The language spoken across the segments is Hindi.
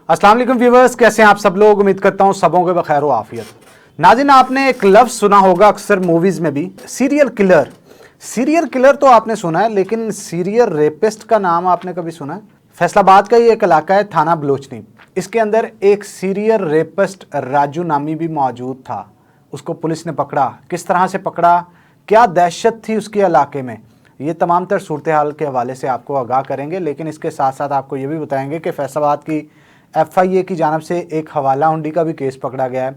अस्सलाम वालेकुम व्यूअर्स, कैसे हैं आप सब लोग। उम्मीद करता हूं सबों के बखैर व आफियत। नाज़रीन, आपने एक लफ्ज़ सुना होगा अक्सर मूवीज़ में भी, सीरियल किलर। सीरियल किलर तो आपने सुना है, लेकिन सीरियल रेपिस्ट का नाम आपने कभी सुना है? फैसलाबाद का ही एक इलाका है थाना बलोचनी, इसके अंदर एक सीरियल रेपिस्ट राजू नामी भी मौजूद था। उसको पुलिस ने पकड़ा, किस तरह से पकड़ा, क्या दहशत थी उसके इलाके में, ये तमाम तर सूरत हाल के हवाले से आपको आगाह करेंगे। लेकिन इसके साथ साथ आपको ये भी बताएंगे कि फैसलाबाद की FIA की जानब से एक हवाला हुंडी का भी केस पकड़ा गया है।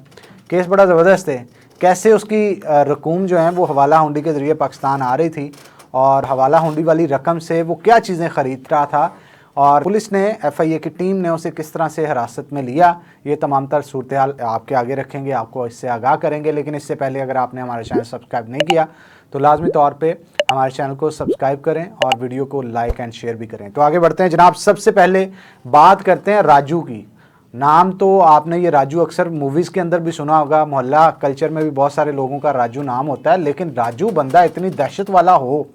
केस बड़ा ज़बरदस्त है, कैसे उसकी रकूम जो है वो हवाला हुंडी के ज़रिए पाकिस्तान आ रही थी और हवाला हुंडी वाली रकम से वो क्या चीज़ें ख़रीद रहा था और पुलिस ने FIA की टीम ने उसे किस तरह से हिरासत में लिया, ये तमाम तर सूरत हाल आपके आगे रखेंगे, आपको इससे आगाह करेंगे। लेकिन इससे पहले अगर आपने हमारा चैनल सब्सक्राइब नहीं किया तो लाजमी तौर पे हमारे चैनल को सब्सक्राइब करें और वीडियो को लाइक एंड शेयर भी करें। तो आगे बढ़ते हैं जनाब। सबसे पहले बात करते हैं राजू की। नाम तो आपने ये राजू अक्सर मूवीज़ के अंदर भी सुना होगा, मोहल्ला कल्चर में भी बहुत सारे लोगों का राजू नाम होता है, लेकिन राजू बंदा इतनी दहशत वाला हो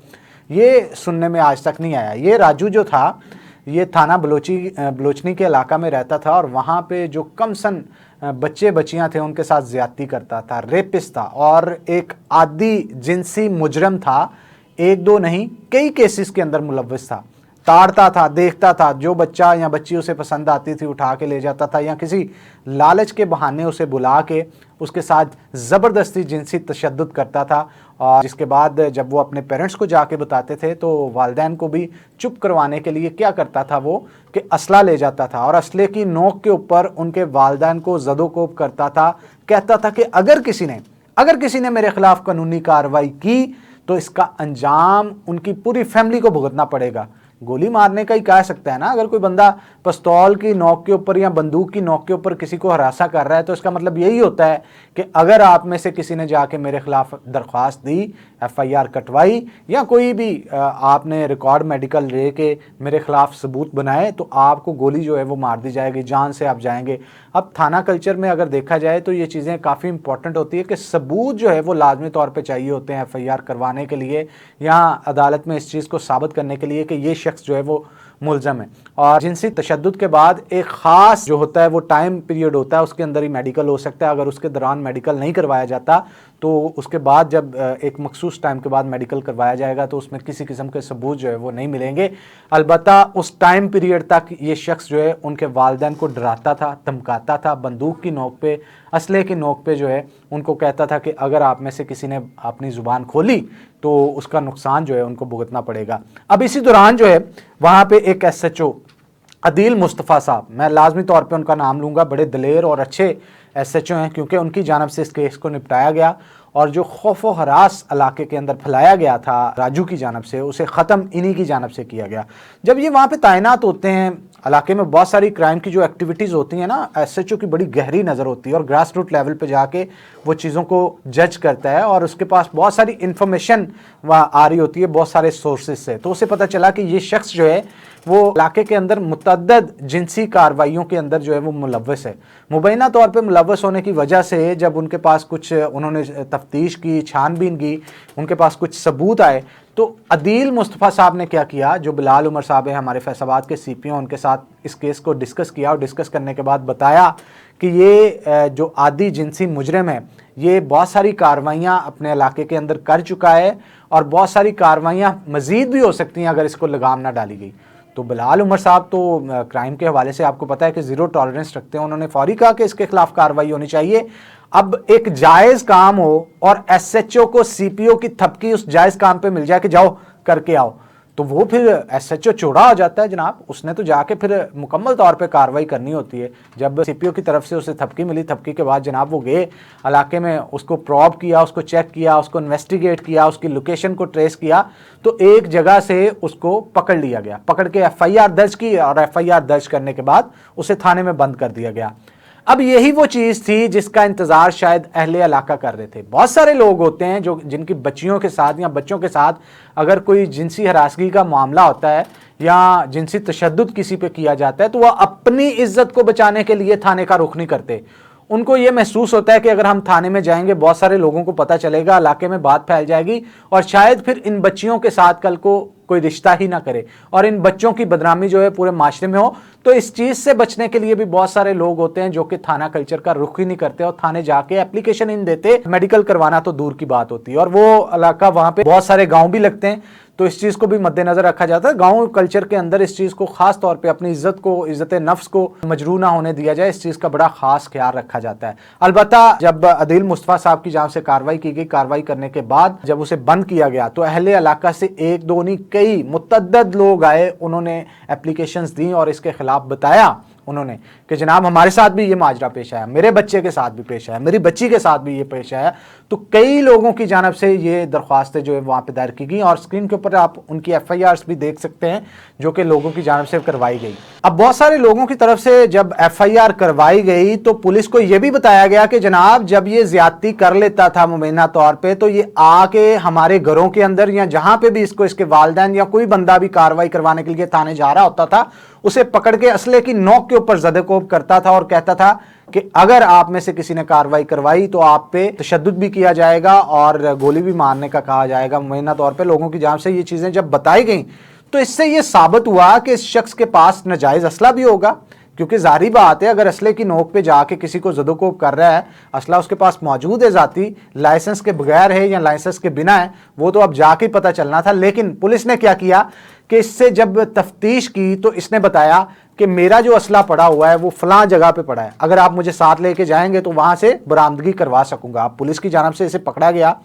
ये सुनने में आज तक नहीं आया। ये राजू जो था ये थाना बलोचनी के इलाका में रहता था और वहाँ पे जो कम सन बच्चे बच्चियाँ थे उनके साथ ज़्यादती करता था, रेपिस्ट था और एक आदी जिनसी मुजरम था। एक दो नहीं, कई केसेस के अंदर मुलव्वस था। ताड़ता था, देखता था, जो बच्चा या बच्ची उसे पसंद आती थी उठा के ले जाता था या किसी लालच के बहाने उसे बुला के उसके साथ ज़बरदस्ती जिनसी तशद्दुद करता था। और जिसके बाद जब वो अपने पेरेंट्स को जाके बताते थे तो वालिदैन को भी चुप करवाने के लिए क्या करता था वो कि असला ले जाता था और असले की नोक के ऊपर उनके वालिदैन को ज़दोकोब करता था। कहता था कि अगर किसी ने मेरे ख़िलाफ़ कानूनी कार्रवाई की तो इसका अंजाम उनकी पूरी फैमिली को भुगतना पड़ेगा। गोली मारने का ही कह सकता है ना। अगर कोई बंदा पिस्तौल की नोक के ऊपर या बंदूक की नोक के ऊपर किसी को हरासा कर रहा है तो इसका मतलब यही होता है कि अगर आप में से किसी ने जाके मेरे खिलाफ दरख्वास्त दी, FIR कटवाई या कोई भी आपने रिकॉर्ड मेडिकल ले के मेरे खिलाफ सबूत बनाए तो आपको गोली जो है वो मार दी जाएगी, जान से आप जाएंगे। अब थाना कल्चर में अगर देखा जाए तो ये चीज़ें काफ़ी इंपॉर्टेंट होती है कि सबूत जो है वो लाजमी तौर पर चाहिए होते हैं FIR करवाने के लिए या अदालत में इस चीज़ को साबित करने के लिए कि ये शख्स जो है वो मुलज़म है। और जिनसी तशद्दुद के बाद एक ख़ास जो होता है वो टाइम पीरियड होता है, उसके अंदर ही मेडिकल हो सकता है। अगर उसके दौरान मेडिकल नहीं करवाया जाता तो उसके बाद जब एक मखसूस टाइम के बाद मेडिकल करवाया जाएगा तो उसमें किसी किस्म के सबूत जो है वो नहीं मिलेंगे। अलबत्ता उस टाइम पीरियड तक ये शख्स जो है उनके वालिदैन को डराता था, धमकाता था, बंदूक की नोक पे, असले की नोक पे जो है उनको कहता था कि अगर आप में से किसी ने अपनी ज़ुबान खोली तो उसका नुकसान जो है उनको भुगतना पड़ेगा। अब इसी दौरान जो है वहाँ पे एक SHO अदील मुस्तफ़ा साहब, मैं लाजमी तौर पे उनका नाम लूँगा, बड़े दलेर और अच्छे SHO हैं क्योंकि उनकी जानब से इस केस को निपटाया गया और जो खौफ व हरास इलाके के अंदर फैलाया गया था राजू की जानब से उसे ख़त्म इन्हीं की जानब से किया गया। जब ये वहाँ पे तैनात होते हैं इलाके में बहुत सारी क्राइम की जो एक्टिविटीज़ होती हैं ना, SHO की बड़ी गहरी नज़र होती है और ग्रास रूट लेवल पे जाके वो चीज़ों को जज करता है और उसके पास बहुत सारी इन्फॉर्मेशन वहाँ आ रही होती है बहुत सारे सोर्सेज से। तो उसे पता चला कि ये शख्स जो है वो इलाके के अंदर मुतअद्दिद जिनसी कार्रवाइयों के अंदर जो है वो मुलव्वस है। मुबैना तौर पे मुलव्वस होने की वजह से जब उनके पास कुछ उन्होंने तफ्तीश की, छानबीन की, उनके पास कुछ सबूत आए तो अदील मुस्तफ़ा साहब ने क्या किया, जो बिलाल उमर साहब है हमारे फैसलाबाद के CPO, उनके साथ इस केस को डिस्कस किया और डिस्कस करने के बाद बताया कि ये जो आदी जिनसी मुजरिम है ये बहुत सारी कार्रवाइयाँ अपने इलाके के अंदर कर चुका है और बहुत सारी कार्रवाइयाँ मज़ीद भी हो सकती हैं अगर इसको लगाम ना डाली गई। तो बिलाल उमर साहब तो क्राइम के हवाले से आपको पता है कि ज़ीरो टॉलरेंस रखते हैं। उन्होंने फौरी कहा कि इसके खिलाफ कार्रवाई होनी चाहिए। अब एक जायज़ काम हो और SHO को CPO की थपकी उस जायज़ काम पे मिल जाए कि जाओ करके आओ तो वो फिर SHO चौड़ा हो जाता है जनाब। उसने तो जाके फिर मुकम्मल तौर पे कार्रवाई करनी होती है। जब CPO की तरफ से उसे थपकी मिली, थपकी के बाद जनाब वो गए इलाके में, उसको प्रॉब किया, उसको चेक किया, उसको इन्वेस्टिगेट किया, उसकी लोकेशन को ट्रेस किया तो एक जगह से उसको पकड़ लिया गया। पकड़ के FIR दर्ज की और FIR दर्ज करने के बाद उसे थाने में बंद कर दिया गया। अब यही वो चीज़ थी जिसका इंतज़ार शायद अहले इलाका कर रहे थे। बहुत सारे लोग होते हैं जो जिनकी बच्चियों के साथ या बच्चों के साथ अगर कोई जिनसी हरासगी का मामला होता है या जिनसी तशद्दुद किसी पे किया जाता है तो वह अपनी इज्जत को बचाने के लिए थाने का रुख नहीं करते। उनको ये महसूस होता है कि अगर हम थाने में जाएंगे बहुत सारे लोगों को पता चलेगा, इलाके में बात फैल जाएगी और शायद फिर इन बच्चियों के साथ कल को कोई रिश्ता ही ना करे और इन बच्चों की बदनामी जो है पूरे माशरे में हो। तो इस चीज से बचने के लिए भी बहुत सारे लोग होते हैं जो कि थाना कल्चर का रुख ही नहीं करते और थाने जाके एप्लीकेशन इन देते, मेडिकल करवाना तो दूर की बात होती है। और वो इलाका, वहां पे बहुत सारे गांव भी लगते हैं, तो इस चीज को भी मद्देनजर रखा जाता है। गांव कल्चर के अंदर इस चीज को खास तौर पे अपनी इज्जत को, इज्जत नफ्स को मजरू ना होने दिया जाए, इस चीज का बड़ा खास ख्याल रखा जाता है। अलबत्ता जब अदील मुस्तफा साहब की जानिब से कार्रवाई की गई, कार्रवाई करने के बाद जब उसे बंद किया गया तो अहले इलाका से एक दो नहीं कई मुतअद्दिद लोग आए, उन्होंने एप्लीकेशंस दी और इसके खिलाफ बताया उन्होंने कि जनाब हमारे साथ भी ये माजरा पेश आया, मेरे बच्चे के साथ भी पेश आया, मेरी बच्ची के साथ भी ये पेश आया। तो कई लोगों की जानिब से ये दरख्वास्तें जो है वहाँ पे दायर की गई और स्क्रीन के ऊपर आप उनकी FIRs भी देख सकते हैं जो कि लोगों की जानिब से करवाई गई। अब बहुत सारे लोगों की तरफ से जब FIR करवाई गई तो पुलिस को यह भी बताया गया कि जनाब जब ये ज्यादती कर लेता था मुबैना तौर पर, तो ये आके हमारे घरों के अंदर या जहाँ पे भी इसको इसके वालिदैन या कोई बंदा भी कार्रवाई करवाने के लिए थाने जा रहा होता था, उसे पकड़ के असले की नोक के ऊपर ज़द-ए-कोब करता था और कहता था कि अगर आप में से किसी ने कार्रवाई करवाई तो आप पे तशद्दुद भी किया जाएगा और गोली भी मारने का कहा जाएगा। मुबैना तौर पे लोगों की जानिब से ये चीज़ें जब बताई गई तो इससे ये साबित हुआ कि इस शख्स के पास नाजायज़ असला भी होगा, क्योंकि जारी बात है अगर असले की नोक पे जाके किसी को ज़द-ओ-कोब कर रहा है, असला उसके पास मौजूद है, ज़ाती लाइसेंस के बगैर है या लाइसेंस के बिना है, वो तो अब जाके पता चलना था। लेकिन पुलिस ने क्या किया कि इससे जब तफ्तीश की तो इसने बताया कि मेरा जो असला पड़ा हुआ है वो फलां जगह पे पड़ा है, अगर आप मुझे साथ लेके जाएंगे तो वहां से बरामदगी करवा सकूंगा। अब पुलिस की जानिब से इसे पकड़ा गया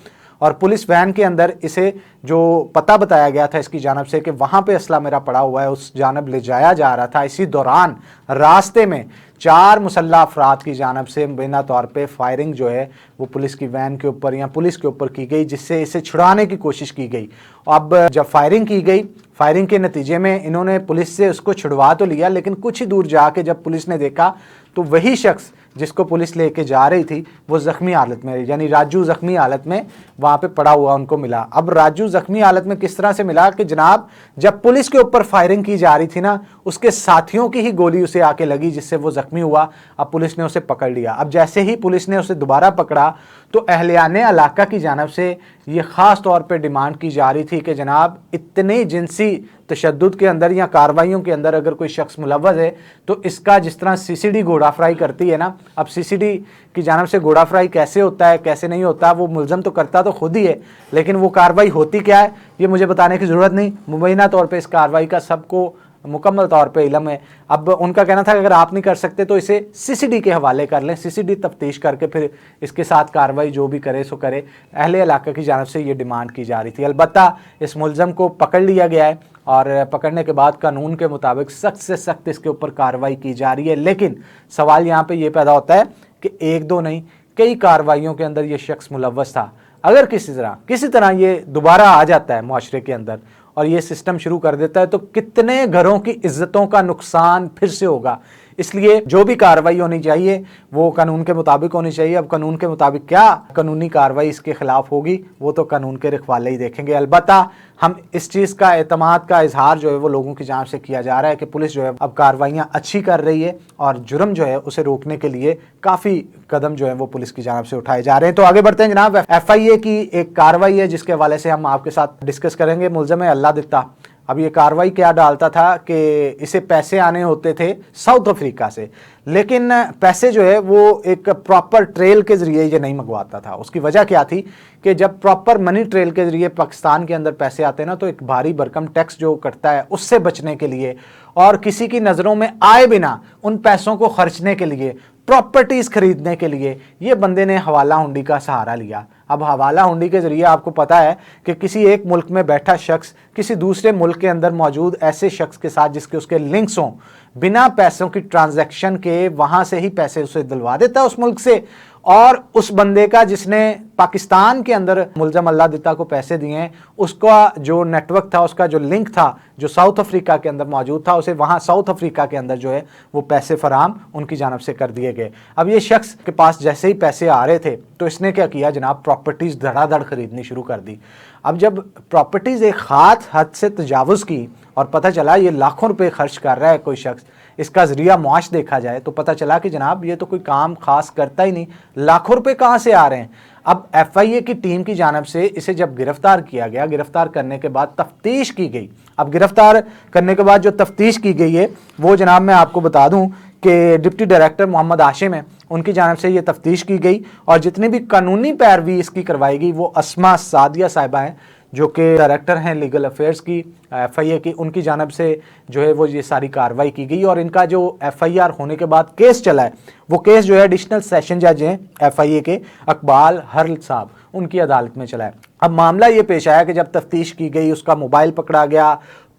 और पुलिस वैन के अंदर इसे जो पता बताया गया था इसकी जानिब से कि वहाँ पे असला मेरा पड़ा हुआ है, उस जानिब ले जाया जा रहा था। इसी दौरान रास्ते में 4 मुसल्लह अफराद की जानिब से मुबैना तौर पे फायरिंग जो है वो पुलिस की वैन के ऊपर या पुलिस के ऊपर की गई, जिससे इसे छुड़ाने की कोशिश की गई। अब जब फायरिंग की गई, फायरिंग के नतीजे में इन्होंने पुलिस से उसको छुड़वा तो लिया, लेकिन कुछ ही दूर जाके जब पुलिस ने देखा तो वही शख्स जिसको पुलिस लेके जा रही थी वो ज़ख्मी हालत में, यानी राजू ज़ख्मी हालत में वहाँ पे पड़ा हुआ उनको मिला। अब राजू ज़ख्मी हालत में किस तरह से मिला कि जनाब जब पुलिस के ऊपर फायरिंग की जा रही थी ना, उसके साथियों की ही गोली उसे आके लगी जिससे वो ज़ख्मी हुआ। अब पुलिस ने उसे पकड़ लिया। अब जैसे ही पुलिस ने उसे दोबारा पकड़ा तो अहलियाने इलाका की जानिब से ये ख़ास तौर पर डिमांड की जा रही थी कि जनाब इतने जिनसी तशद्दुद के अंदर या कार्रवाइयों के अंदर अगर कोई शख्स मुलव्वस है तो इसका जिस तरह CCD घोड़ा फ्राई करती है ना, अब CCD की जानिब से घोड़ा फ्राई कैसे होता है कैसे नहीं होता, वो मुल्ज़म तो करता तो खुद ही है, लेकिन वो कार्रवाई होती क्या है ये मुझे बताने की ज़रूरत नहीं। मुबैना तौर पे इस कार्रवाई का सबको मुकम्मल तौर पे इल्म है। अब उनका कहना था कि अगर आप नहीं कर सकते तो इसे CCD के हवाले कर लें, CCD तफ्तीश करके फिर इसके साथ कार्रवाई जो भी करे सो करे। अहले इलाका की जानिब से ये डिमांड की जा रही थी। अलबत्ता इस मुल्ज़म को पकड़ लिया गया है और पकड़ने के बाद कानून के मुताबिक सख्त से सख्त इसके ऊपर कार्रवाई की जा रही है। लेकिन सवाल यहाँ पे ये पैदा होता है कि एक दो नहीं कई कार्रवाइयों के अंदर ये शख्स मुलव्वस था। अगर किसी तरह ये दोबारा आ जाता है माशरे के अंदर और ये सिस्टम शुरू कर देता है तो कितने घरों की इज्जतों का नुकसान फिर से होगा। इसलिए जो भी कार्रवाई होनी चाहिए वो कानून के मुताबिक होनी चाहिए। अब कानून के मुताबिक क्या कानूनी कार्रवाई इसके खिलाफ होगी वो तो कानून के रखवाले ही देखेंगे। अलबत्ता हम इस चीज़ का एतमाद का इजहार जो है वो लोगों की जानिब से किया जा रहा है कि पुलिस जो है अब कार्रवाइयाँ अच्छी कर रही है और जुर्म जो है उसे रोकने के लिए काफ़ी कदम जो है वो पुलिस की जानिब से उठाए जा रहे हैं। तो आगे बढ़ते हैं जनाब। FIA की एक कार्रवाई है जिसके हवाले से हम आपके साथ डिस्कस करेंगे। मुल्ज़म है अल्लाह दित्ता। अब ये कार्रवाई क्या डालता था कि इसे पैसे आने होते थे साउथ अफ्रीका से, लेकिन पैसे जो है वो एक प्रॉपर ट्रेल के ज़रिए ये नहीं मंगवाता था। उसकी वजह क्या थी कि जब प्रॉपर मनी ट्रेल के ज़रिए पाकिस्तान के अंदर पैसे आते हैं ना तो एक भारी भरकम टैक्स जो कटता है उससे बचने के लिए और किसी की नज़रों में आए बिना उन पैसों को खर्चने के लिए, प्रॉपर्टीज़ खरीदने के लिए ये बंदे ने हवाला हुंडी का सहारा लिया। अब हवाला हुंडी के ज़रिए आपको पता है कि किसी एक मुल्क में बैठा शख्स किसी दूसरे मुल्क के अंदर मौजूद ऐसे शख्स के साथ जिसके उसके लिंक्स हों, बिना पैसों की ट्रांजैक्शन के वहाँ से ही पैसे उसे दिलवा देता है उस मुल्क से। और उस बंदे का जिसने पाकिस्तान के अंदर मुल्ज़म अल्लाह दित्ता को पैसे दिए हैं उसका जो नेटवर्क था, उसका जो लिंक था जो साउथ अफ्रीका के अंदर मौजूद था, उसे वहाँ साउथ अफ्रीका के अंदर जो है वो पैसे फराम उनकी जानिब से कर दिए गए। अब ये शख्स के पास जैसे ही पैसे आ रहे थे तो इसने क्या किया जनाब, प्रॉपर्टीज़ धड़ाधड़ खरीदनी शुरू कर दी। अब जब प्रॉपर्टीज़ एक ख़ास हद से तजावुज़ की और पता चला ये लाखों रुपए खर्च कर रहा है कोई शख्स, इसका ज़रिया मुआश देखा जाए तो पता चला कि जनाब ये तो कोई काम खास करता ही नहीं, लाखों रुपए कहाँ से आ रहे हैं। अब FIA की टीम की जानब से इसे जब गिरफ्तार किया गया, गिरफ्तार करने के बाद तफ्तीश की गई। अब गिरफ्तार करने के बाद जो तफ्तीश की गई है वो जनाब मैं आपको बता दूं कि डिप्टी डायरेक्टर मोहम्मद हाशिम है, उनकी जानब से ये तफ्तीश की गई और जितनी भी कानूनी पैरवी इसकी करवाई गई वो अस्मा सादिया साहिबा हैं जो कि डायरेक्टर हैं लीगल अफेयर्स की FIA की, उनकी जानब से जो है वो ये सारी कार्रवाई की गई। और इनका जो FIR होने के बाद केस चला है वो केस जो है एडिशनल सेशन जज हैं FIA के अकबाल हरल साहब, उनकी अदालत में चला है। अब मामला ये पेश आया कि जब तफ्तीश की गई, उसका मोबाइल पकड़ा गया,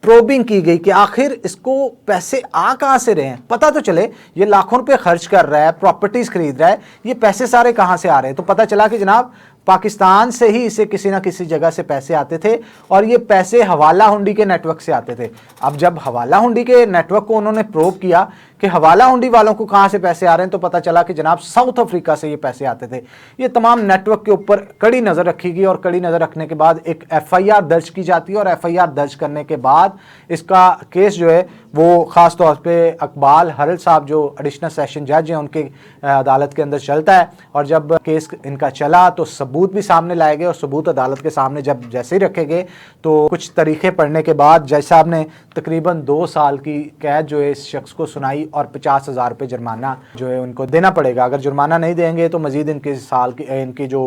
प्रोबिंग की गई कि आखिर इसको पैसे आ कहाँ से रहे हैं, पता तो चले ये लाखों रुपए खर्च कर रहा है, प्रॉपर्टीज खरीद रहा है, ये पैसे सारे कहाँ से आ रहे हैं। तो पता चला कि जनाब पाकिस्तान से ही इसे किसी ना किसी जगह से पैसे आते थे और ये पैसे हवाला हुंडी के नेटवर्क से आते थे। अब जब हवाला हुंडी के नेटवर्क को उन्होंने प्रोब किया कि हवाला हुंडी वालों को कहाँ से पैसे आ रहे हैं तो पता चला कि जनाब साउथ अफ्रीका से ये पैसे आते थे। ये तमाम नेटवर्क के ऊपर कड़ी नज़र रखी गई और कड़ी नज़र रखने के बाद एक FIR दर्ज की जाती है और FIR दर्ज करने के बाद इसका केस जो है वो ख़ास तौर पे अकबाल हरल साहब जो एडिशनल सेशन जज हैं उनके अदालत के अंदर चलता है। और जब केस इनका चला तो सबूत भी सामने लाए गए और सबूत अदालत के सामने जब जैसे ही रखे गए तो कुछ तरीके पढ़ने के बाद जज साहब ने तकरीबन 2 साल की कैद जो है इस शख्स को सुनाई और 50,000 रुपये जुर्माना जो है उनको देना पड़ेगा। अगर जुर्माना नहीं देंगे तो मजीद इनकी साल की इनकी जो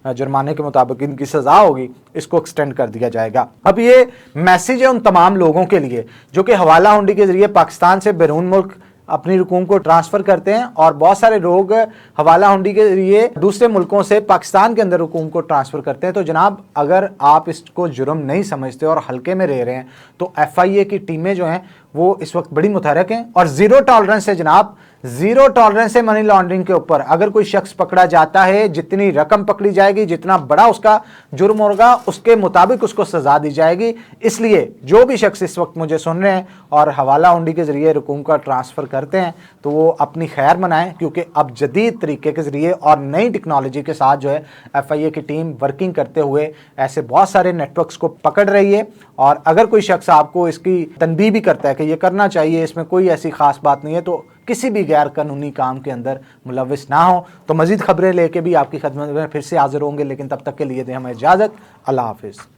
जुर्माने के मुताबिक इनकी सज़ा होगी इसको एक्सटेंड कर दिया जाएगा। अब ये मैसेज है उन तमाम लोगों के लिए जो कि हवाला हुंडी के ज़रिए पाकिस्तान से बैरून मुल्क अपनी रकूम को ट्रांसफ़र करते हैं और बहुत सारे लोग हवाला हुंडी के जरिए दूसरे मुल्कों से पाकिस्तान के अंदर रकूम को ट्रांसफ़र करते हैं। तो जनाब अगर आप इसको जुर्म नहीं समझते और हल्के में रह रहे हैं तो FIA की टीमें जो हैं वो इस वक्त बड़ी मुतहरक हैं और ज़ीरो टॉलरेंस है जनाब, ज़ीरो टॉलरेंस है मनी लॉन्ड्रिंग के ऊपर। अगर कोई शख्स पकड़ा जाता है, जितनी रकम पकड़ी जाएगी, जितना बड़ा उसका जुर्म होगा उसके मुताबिक उसको सज़ा दी जाएगी। इसलिए जो भी शख्स इस वक्त मुझे सुन रहे हैं और हवाला हुंडी के ज़रिए रकूम का ट्रांसफ़र करते हैं तो वो अपनी खैर मनाएं क्योंकि अब जदीद तरीके के ज़रिए और नई टेक्नोलॉजी के साथ जो है FIA की टीम वर्किंग करते हुए ऐसे बहुत सारे नेटवर्क्स को पकड़ रही है। और अगर कोई शख्स आपको इसकी तनबीह भी करता है कि ये करना चाहिए, इसमें कोई ऐसी ख़ास बात नहीं है, तो किसी भी गैर कानूनी काम के अंदर मुलविस ना हो। तो मज़ीद खबरें लेके भी आपकी खदमत में फिर से हाजिर होंगे, लेकिन तब तक के लिए दें हमें इजाज़त। अल्लाह हाफिज़।